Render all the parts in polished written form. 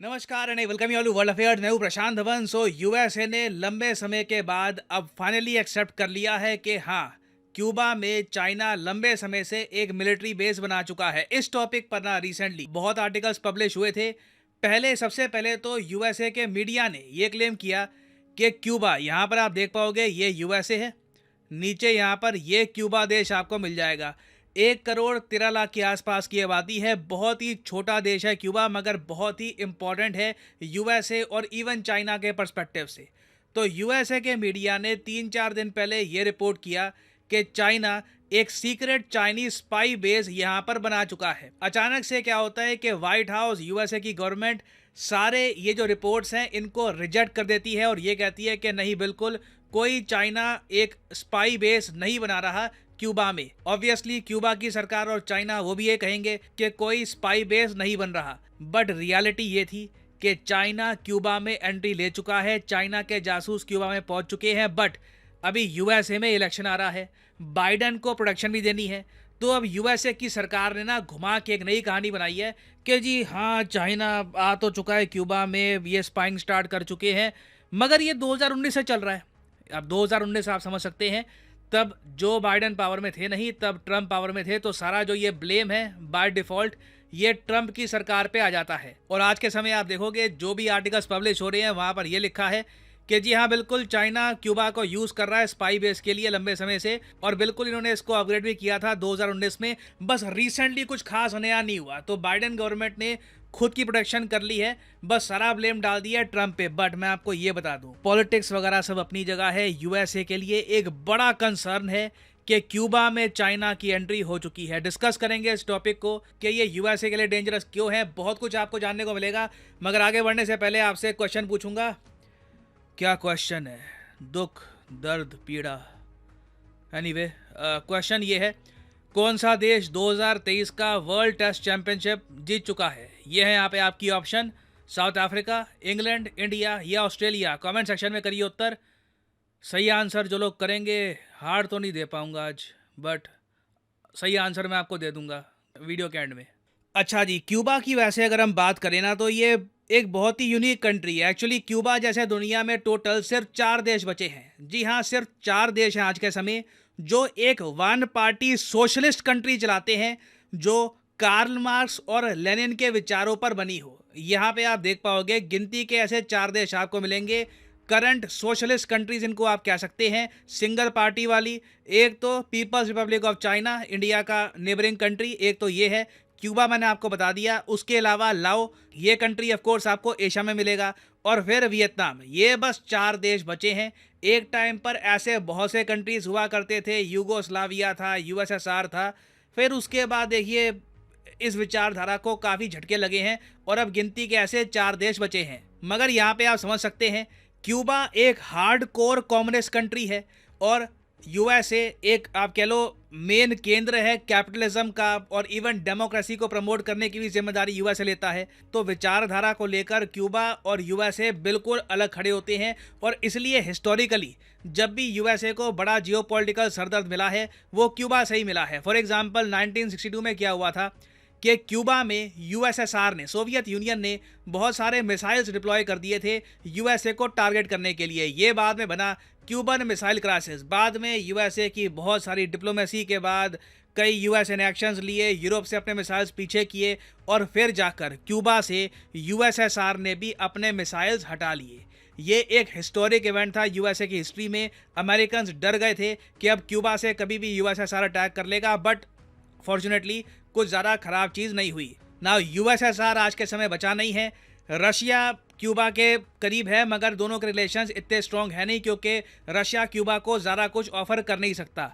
नमस्कार and welcome you all to world affairs. मैं हूं प्रशांत धवन। यूएसए ने लंबे समय के बाद अब फाइनली एक्सेप्ट कर लिया है कि हाँ, क्यूबा में चाइना लंबे समय से एक मिलिट्री बेस बना चुका है। इस टॉपिक पर ना रिसेंटली बहुत आर्टिकल्स पब्लिश हुए थे। सबसे पहले तो यूएसए के मीडिया ने ये क्लेम किया कि क्यूबा, यहाँ पर आप देख पाओगे ये यूएसए है, नीचे यहाँ पर ये क्यूबा देश आपको मिल जाएगा। 1 करोड़ 13 लाख के आसपास की आबादी है। बहुत ही छोटा देश है क्यूबा, मगर बहुत ही इम्पोर्टेंट है यूएसए और इवन चाइना के पर्सपेक्टिव से। तो यूएसए के मीडिया ने 3-4 दिन पहले ये रिपोर्ट किया कि चाइना एक सीक्रेट चाइनीज स्पाई बेस यहाँ पर बना चुका है। अचानक से क्या होता है कि व्हाइट हाउस, यूएसए की गवर्नमेंट सारे ये जो रिपोर्ट्स हैं इनको रिजेक्ट कर देती है और ये कहती है कि नहीं, बिल्कुल कोई चाइना एक स्पाई बेस नहीं बना रहा क्यूबा में। ऑब्वियसली क्यूबा की सरकार और चाइना वो भी ये कहेंगे कि कोई स्पाई बेस नहीं बन रहा, बट रियलिटी ये थी कि चाइना क्यूबा में एंट्री ले चुका है। चाइना के जासूस क्यूबा में पहुंच चुके हैं। बट अभी यूएसए में इलेक्शन आ रहा है, बाइडन को प्रोटेक्शन भी देनी है। तो अब यूएसए की सरकार ने ना घुमा के एक नई कहानी बनाई है कि जी हाँ, चाइना आ तो चुका है क्यूबा में, ये स्पाइंग स्टार्ट कर चुके हैं। मगर ये 2019 से चल रहा है। अब 2019 आप समझ सकते हैं, तब जो बाइडन पावर में थे नहीं, तब ट्रंप पावर में थे। तो सारा जो ये ब्लेम है बाय डिफॉल्ट ये ट्रंप की सरकार पे आ जाता है। और आज के समय आप देखोगे जो भी आर्टिकल्स पब्लिश हो रहे हैं वहां पर ये लिखा है कि जी हाँ, बिल्कुल चाइना क्यूबा को यूज कर रहा है स्पाई बेस के लिए लंबे समय से, और बिल्कुल इन्होंने इसको अपग्रेड भी किया था 2019 में। बस रिसेंटली कुछ खास नया नहीं हुआ, तो बाइडन गवर्नमेंट ने खुद की प्रोटेक्शन कर ली है, बस सारा ब्लेम डाल दिया है ट्रंप पे। बट मैं आपको ये बता दूं, पॉलिटिक्स वगैरह सब अपनी जगह है। यूएसए के लिए एक बड़ा कंसर्न है कि क्यूबा में चाइना की एंट्री हो चुकी है। डिस्कस करेंगे इस टॉपिक को कि ये यूएसए के लिए डेंजरस क्यों है। बहुत कुछ आपको जानने को मिलेगा, मगर आगे बढ़ने से पहले आपसे एक क्वेश्चन पूछूंगा। क्या क्वेश्चन है? दुख, दर्द, पीड़ा। एनीवे, क्वेश्चन ये है, कौन सा देश 2023 का वर्ल्ड टेस्ट चैंपियनशिप जीत चुका है? ये है यहाँ पे आपकी option, south Africa, England, India या ऑस्ट्रेलिया। कमेंट सेक्शन में करिए उत्तर। सही आंसर जो लोग करेंगे, हार तो नहीं दे पाऊंगा आज, बट सही आंसर मैं आपको दे दूंगा वीडियो के एंड में। अच्छा जी, क्यूबा की वैसे अगर हम बात करें ना, तो ये एक बहुत ही यूनिक कंट्री है। एक्चुअली क्यूबा जैसे दुनिया में टोटल सिर्फ 4 देश बचे हैं। जी हाँ, सिर्फ 4 देश हैं आज के समय जो एक वन पार्टी सोशलिस्ट कंट्री चलाते हैं, जो कार्ल मार्क्स और लेनिन के विचारों पर बनी हो। यहाँ पे आप देख पाओगे गिनती के ऐसे 4 देश आपको मिलेंगे करंट सोशलिस्ट कंट्रीज, इनको आप कह सकते हैं सिंगल पार्टी वाली। एक तो people's republic of China, India का नेबरिंग कंट्री, एक तो ये है। क्यूबा मैंने आपको बता दिया। उसके अलावा लाओ, ये कंट्री ऑफ कोर्स आपको एशिया में मिलेगा, और फिर वियतनाम। ये बस 4 देश बचे हैं। एक टाइम पर ऐसे बहुत से कंट्रीज हुआ करते थे, यूगोस्लाविया था, यूएसएसआर था। फिर उसके बाद देखिए इस विचारधारा को काफ़ी झटके लगे हैं और अब गिनती के ऐसे 4 देश बचे हैं। मगर यहाँ पे आप समझ सकते हैं क्यूबा एक हार्ड कोर कम्युनिस्ट कंट्री है और यूएसए एक आप कह लो मेन केंद्र है कैपिटलिज्म का, और इवन डेमोक्रेसी को प्रमोट करने की भी जिम्मेदारी यूएसए लेता है। तो विचारधारा को लेकर क्यूबा और यूएसए बिल्कुल अलग खड़े होते हैं, और इसलिए हिस्टोरिकली जब भी यूएसए को बड़ा जियोपॉलिटिकल सरदर्द मिला है वो क्यूबा से ही मिला है। फॉर एग्जांपल 1962 में क्या हुआ था कि क्यूबा में यूएसएसआर ने, सोवियत यूनियन ने बहुत सारे मिसाइल्स डिप्लॉय कर दिए थे यूएसए को टारगेट करने के लिए। ये बाद में बना क्यूबन मिसाइल क्राइसिस। बाद में यूएसए की बहुत सारी डिप्लोमेसी के बाद कई यूएसए ने एक्शंस लिए, यूरोप से अपने मिसाइल्स पीछे किए, और फिर जाकर क्यूबा से यूएसएसआर ने भी अपने मिसाइल्स हटा लिए। ये एक हिस्टोरिक इवेंट था यूएसए की हिस्ट्री में। अमेरिकन्स डर गए थे कि अब क्यूबा से कभी भी यूएसएसआर अटैक कर लेगा, बट फॉर्चुनेटली कुछ ज़्यादा खराब चीज़ नहीं हुई ना। यूएसएसआर आज के समय बचा नहीं है। रशिया क्यूबा के करीब है, मगर दोनों के रिलेशंस इतने स्ट्रॉन्ग है नहीं, क्योंकि रशिया क्यूबा को ज़्यादा कुछ ऑफर कर नहीं सकता।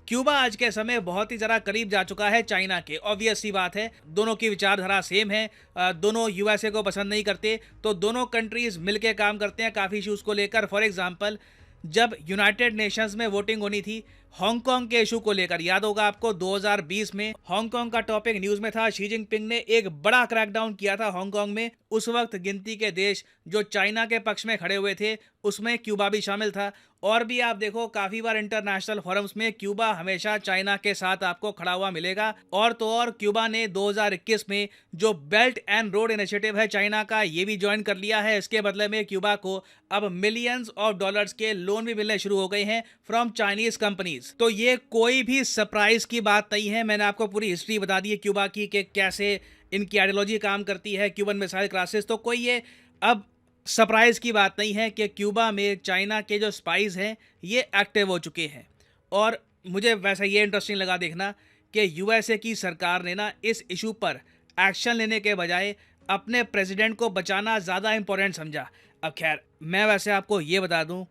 क्यूबा आज के समय बहुत ही ज़्यादा करीब जा चुका है चाइना के। ऑब्वियस सी बात है, दोनों की विचारधारा सेम है। दोनों यूएसए को पसंद नहीं करते, तो दोनों कंट्रीज़ मिलकर काम करते हैं काफ़ी इशूज़ को लेकर। फॉर एग्जांपल जब यूनाइटेड नेशंस में वोटिंग होनी थी हांगकांग के इशू को लेकर। याद होगा आपको 2020 में हांगकांग का टॉपिक न्यूज में था। शी जिनपिंग ने एक बड़ा क्रैकडाउन किया था हांगकांग में। उस वक्त गिनती के देश जो चाइना के पक्ष में खड़े हुए थे उसमें क्यूबा भी शामिल था। और भी आप देखो काफी बार इंटरनेशनल फोरम्स में क्यूबा हमेशा चाइना के साथ आपको खड़ा हुआ मिलेगा। और तो और क्यूबा ने 2021 में जो बेल्ट एंड रोड इनिशिएटिव है चाइना का, ये भी ज्वाइन कर लिया है। इसके बदले में क्यूबा को अब मिलियंस ऑफ डॉलर्स के लोन भी मिलने शुरू हो गए हैं फ्रॉम चाइनीज कंपनीज। तो ये कोई भी सरप्राइज की बात नहीं है। मैंने आपको पूरी हिस्ट्री बता दी है क्यूबा की कि कैसे इनकी आइडियोलॉजी काम करती है, क्यूबन मिसाइल क्राइसिस। तो कोई ये अब सरप्राइज की बात नहीं है कि क्यूबा में चाइना के जो स्पाइस हैं ये एक्टिव हो चुके हैं। और मुझे वैसा ये इंटरेस्टिंग लगा देखना कि यूएसए की सरकार ने ना इस इशू पर एक्शन लेने के बजाय अपने प्रेसिडेंट को बचाना ज़्यादा इंपॉर्टेंट समझा। अब खैर मैं वैसे आपको ये बता दूं,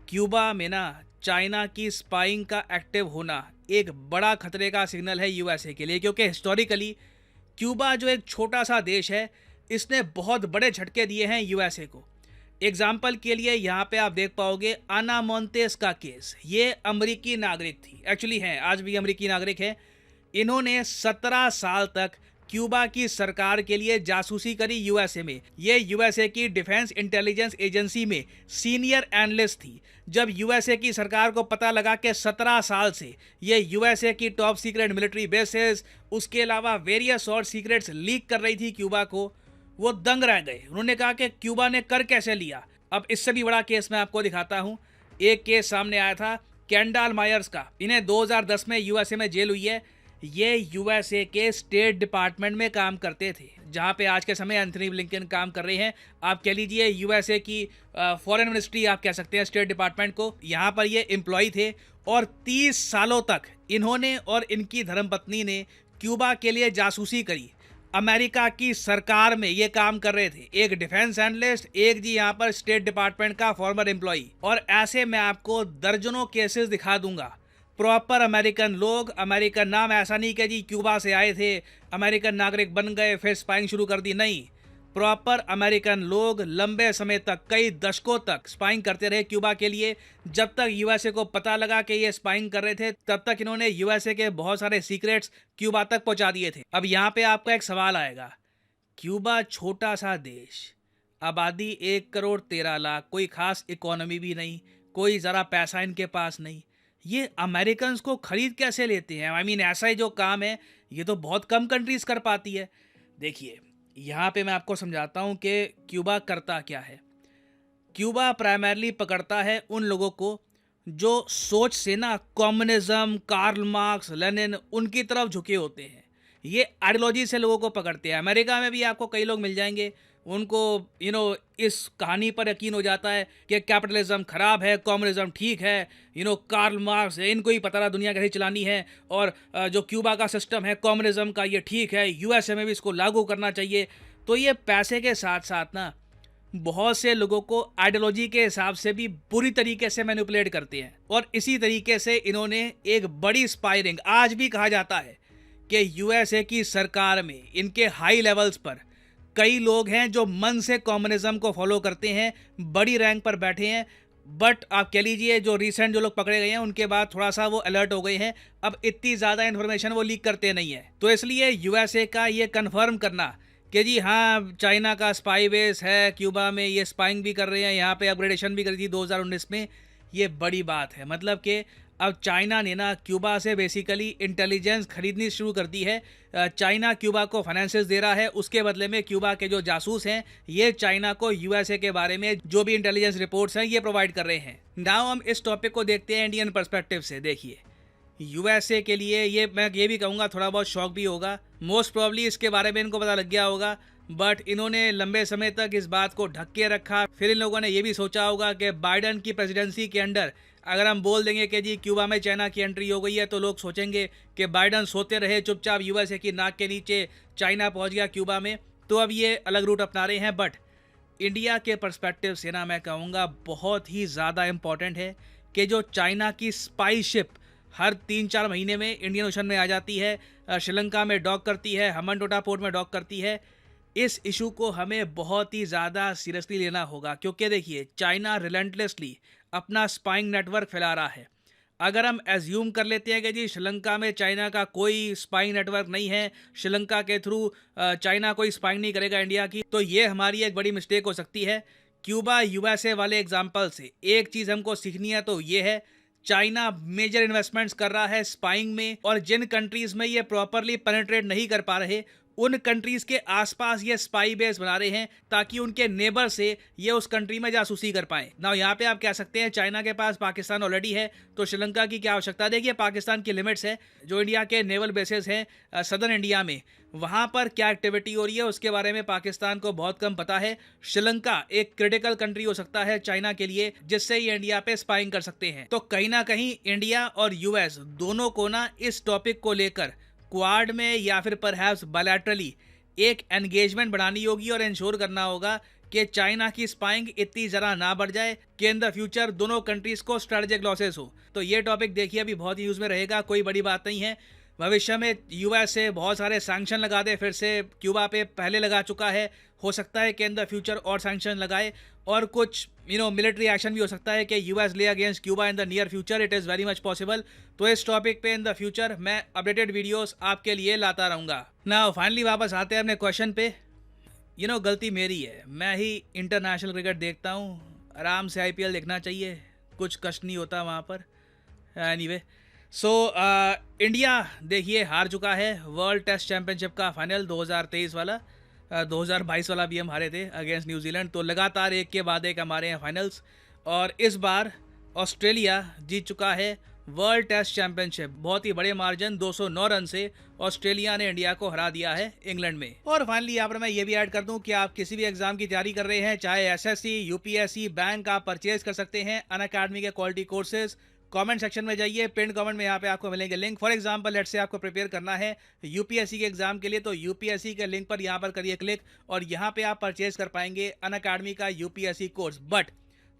क्यूबा में ना चाइना की स्पाइंग का एक्टिव होना एक बड़ा खतरे का सिग्नल है यूएसए के लिए, क्योंकि हिस्टोरिकली क्यूबा जो एक छोटा सा देश है इसने बहुत बड़े झटके दिए हैं यूएसए को। एग्जाम्पल के लिए यहाँ पे आप देख पाओगे आना मोंतेस का केस। ये अमेरिकी नागरिक थी, एक्चुअली हैं आज भी अमेरिकी नागरिक है। इन्होंने 17 साल तक क्यूबा की सरकार के लिए जासूसी करी यूएसए में। ये यूएसए की डिफेंस इंटेलिजेंस एजेंसी में सीनियर एनालिस्ट थी। जब यूएसए की सरकार को पता लगा कि 17 साल से ये यूएसए की टॉप सीक्रेट मिलिट्री बेसेस, उसके अलावा वेरियस और सीक्रेट्स लीक कर रही थी क्यूबा को, वो दंग रह गए। उन्होंने कहा कि क्यूबा ने कर कैसे लिया। अब इससे भी बड़ा केस मैं आपको दिखाता हूँ। एक केस सामने आया था कैंडाल मायर्स का। इन्हें 2010 में यूएसए में जेल हुई है। ये यूएसए के स्टेट डिपार्टमेंट में काम करते थे, जहाँ पे आज के समय एंथनी ब्लिंकन काम कर रहे हैं। आप कह लीजिए यूएसए की फॉरेन मिनिस्ट्री आप कह सकते हैं स्टेट डिपार्टमेंट को। यहाँ पर ये एम्प्लॉय थे और 30 सालों तक इन्होंने और इनकी धर्मपत्नी ने क्यूबा के लिए जासूसी करी। अमेरिका की सरकार में ये काम कर रहे थे, एक डिफेंस एनालिस्ट, एक जी यहाँ पर स्टेट डिपार्टमेंट का फॉर्मर एम्प्लॉय। और ऐसे मैं आपको दर्जनों केसेस दिखा दूंगा। प्रॉपर अमेरिकन लोग, अमेरिकन नाम, ऐसा नहीं कि जी क्यूबा से आए थे अमेरिकन नागरिक बन गए फिर स्पाइंग शुरू कर दी, नहीं। प्रॉपर अमेरिकन लोग लंबे समय तक, कई दशकों तक स्पाइंग करते रहे क्यूबा के लिए। जब तक यूएसए को पता लगा कि ये स्पाइंग कर रहे थे तब तक इन्होंने यूएसए के बहुत सारे सीक्रेट्स क्यूबा तक पहुंचा दिए थे। अब यहाँ पे आपका एक सवाल आएगा, क्यूबा छोटा सा देश, आबादी 1,13,00,000, कोई खास इकोनॉमी भी नहीं, कोई ज़रा पैसा इनके पास नहीं, ये अमेरिकन को खरीद कैसे लेते हैं? आई मीन ऐसा ही जो काम है ये तो बहुत कम कंट्रीज कर पाती है। देखिए यहाँ पे मैं आपको समझाता हूँ कि क्यूबा करता क्या है। क्यूबा प्राइमरली पकड़ता है उन लोगों को जो सोच से ना कम्युनिज्म, कार्ल मार्क्स, लेनिन, उनकी तरफ झुके होते हैं। ये आइडियोलॉजी से लोगों को पकड़ते हैं। अमेरिका में भी आपको कई लोग मिल जाएंगे, उनको इस कहानी पर यकीन हो जाता है कि कैपिटलिज्म खराब है, कम्युनिज्म ठीक है, कार्ल मार्क्स है, इनको ही पता रहा दुनिया कैसे चलानी है। और जो क्यूबा का सिस्टम है कम्युनिज्म का, ये ठीक है, यूएसए में भी इसको लागू करना चाहिए। तो ये पैसे के साथ साथ ना बहुत से लोगों को आइडियोलॉजी के हिसाब से भी बुरी तरीके से मैनिपुलेट करते हैं। और इसी तरीके से इन्होंने एक बड़ी स्पाइरिंग, आज भी कहा जाता है कि यूएसए की सरकार में इनके हाई लेवल्स पर कई लोग हैं जो मन से कम्युनिज्म को फॉलो करते हैं, बड़ी रैंक पर बैठे हैं। बट आप कह लीजिए जो रिसेंट जो लोग पकड़े गए हैं उनके बाद थोड़ा सा वो अलर्ट हो गए हैं, अब इतनी ज़्यादा इन्फॉर्मेशन वो लीक करते नहीं है। तो इसलिए यूएसए का ये कन्फर्म करना कि जी हाँ चाइना का स्पाई बेस है क्यूबा में, ये स्पाइंग भी कर रहे हैं, यहाँ पे अपग्रेडेशन भी करी थी 2019 में, ये बड़ी बात है। मतलब कि अब चाइना ने ना क्यूबा से बेसिकली इंटेलिजेंस खरीदनी शुरू कर दी है। चाइना क्यूबा को फाइनेंसेस दे रहा है, उसके बदले में क्यूबा के जो जासूस हैं ये चाइना को यूएसए के बारे में जो भी इंटेलिजेंस रिपोर्ट्स हैं ये प्रोवाइड कर रहे हैं। नाउ हम इस टॉपिक को देखते हैं इंडियन पर्सपेक्टिव से। देखिए यूएसए के लिए ये मैं ये भी कहूँगा थोड़ा बहुत शौक भी होगा, मोस्ट प्रॉब्ली इसके बारे में इनको पता लग गया होगा, बट इन्होंने लंबे समय तक इस बात को ढक के रखा। फिर इन लोगों ने ये भी सोचा होगा कि बाइडन की प्रेसिडेंसी के अंडर अगर हम बोल देंगे कि जी क्यूबा में चाइना की एंट्री हो गई है तो लोग सोचेंगे कि बाइडन सोते रहे चुपचाप, यूएसए की नाक के नीचे चाइना पहुंच गया क्यूबा में, तो अब ये अलग रूट अपना रहे हैं। बट इंडिया के पर्सपेक्टिव से ना मैं कहूँगा बहुत ही ज़्यादा इम्पॉर्टेंट है कि जो चाइना की स्पाई शिप हर 3-4 महीने में इंडियन ओशन में आ जाती है, श्रीलंका में डॉक करती है, हमनटोटा पोर्ट में डॉक करती है, इस इशू को हमें बहुत ही ज़्यादा सीरियसली लेना होगा। क्योंकि देखिए चाइना रिलेंटलेसली अपना स्पाइंग नेटवर्क फैला रहा है। अगर हम एज्यूम कर लेते हैं कि जी श्रीलंका में चाइना का कोई स्पाइंग नेटवर्क नहीं है, श्रीलंका के थ्रू चाइना कोई स्पाइंग नहीं करेगा इंडिया की, तो ये हमारी एक बड़ी मिस्टेक हो सकती है। क्यूबा यूएसए वाले एग्जाम्पल से एक चीज़ हमको सीखनी है, तो ये है चाइना मेजर इन्वेस्टमेंट्स कर रहा है स्पाइंग में, और जिन कंट्रीज में ये प्रॉपरली पेनिट्रेट नहीं कर पा रहे उन कंट्रीज के आसपास ये स्पाई बेस बना रहे हैं ताकि उनके नेबर से ये उस कंट्री में जासूसी कर पाएं। ना यहाँ पे आप कह सकते हैं चाइना के पास पाकिस्तान ऑलरेडी है, तो श्रीलंका की क्या आवश्यकता। देखिए पाकिस्तान की लिमिट्स है, जो इंडिया के नेवल बेसेस हैं सदर्न इंडिया में, वहाँ पर क्या एक्टिविटी हो रही है उसके बारे में पाकिस्तान को बहुत कम पता है। श्रीलंका एक क्रिटिकल कंट्री हो सकता है चाइना के लिए, जिससे ये इंडिया पे स्पाइंग कर सकते हैं। तो कहीं ना कहीं इंडिया और यूएस दोनों को ना इस टॉपिक को लेकर क्वाड में या फिर परहैप्स बायलैटरली एक एंगेजमेंट बनानी होगी और इंश्योर करना होगा कि चाइना की स्पाइंग इतनी ज़रा ना बढ़ जाए कि इन द फ्यूचर दोनों कंट्रीज़ को स्ट्रेटेजिक लॉसेस हो। तो ये टॉपिक देखिए अभी बहुत न्यूज़ में रहेगा, कोई बड़ी बात नहीं है। भविष्य में यूएस से बहुत सारे सैंक्शन लगा दे, फिर से क्यूबा पे पहले लगा चुका है, हो सकता है कि इन द फ्यूचर और सैंक्शन लगाए, और कुछ मिलिट्री एक्शन भी हो सकता है कि यूएस ले against Cuba in the near future. It is very much possible. तो इस टॉपिक पे इन द फ्यूचर मैं अपडेटेड वीडियोस आपके लिए लाता रहूँगा। ना फाइनली वापस आते हैं अपने क्वेश्चन पे। गलती मेरी है, मैं ही इंटरनेशनल क्रिकेट देखता हूँ, आराम से आईपीएल देखना चाहिए, कुछ कष्ट नहीं होता वहाँ पर। एनीवे सो इंडिया देखिए हार चुका है वर्ल्ड टेस्ट चैंपियनशिप का फाइनल 2023 वाला। 2022 वाला भी हम हारे थे अगेंस्ट न्यूजीलैंड। तो लगातार एक के बाद एक हमारे यहाँ फाइनल्स, और इस बार ऑस्ट्रेलिया जीत चुका है वर्ल्ड टेस्ट चैंपियनशिप बहुत ही बड़े मार्जिन 209 रन से। ऑस्ट्रेलिया ने इंडिया को हरा दिया है इंग्लैंड में। और फाइनली यहाँ पर मैं ये भी ऐड कर दूं कि आप किसी भी एग्जाम की तैयारी कर रहे हैं, चाहे एसएससी, यूपीएससी, बैंक, आप परचेज कर सकते हैं अनअकैडमी के क्वालिटी कोर्सेज। कमेंट सेक्शन में जाइए, पिन कमेंट में यहाँ पे आपको मिलेंगे link. For example let's say आपको प्रिपेयर करना है यूपीएससी के एग्जाम के लिए, तो यूपीएससी के लिंक पर यहाँ पर करिए क्लिक, और यहाँ पे आप परचेज कर पाएंगे अनअकैडमी का यूपीएससी कोर्स। बट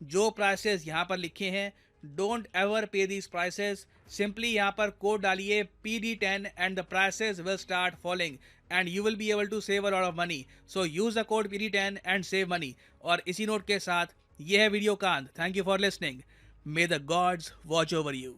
जो प्राइसेस यहाँ पर लिखे हैं, don't ever pay these prices. Simply यहाँ पर कोड डालिए PD10 and the prices will start following and you will be able to save a lot of money. So use the code PD10 and save money. और इसी note के साथ ये है video का अंत। Thank you for listening. May the gods watch over you.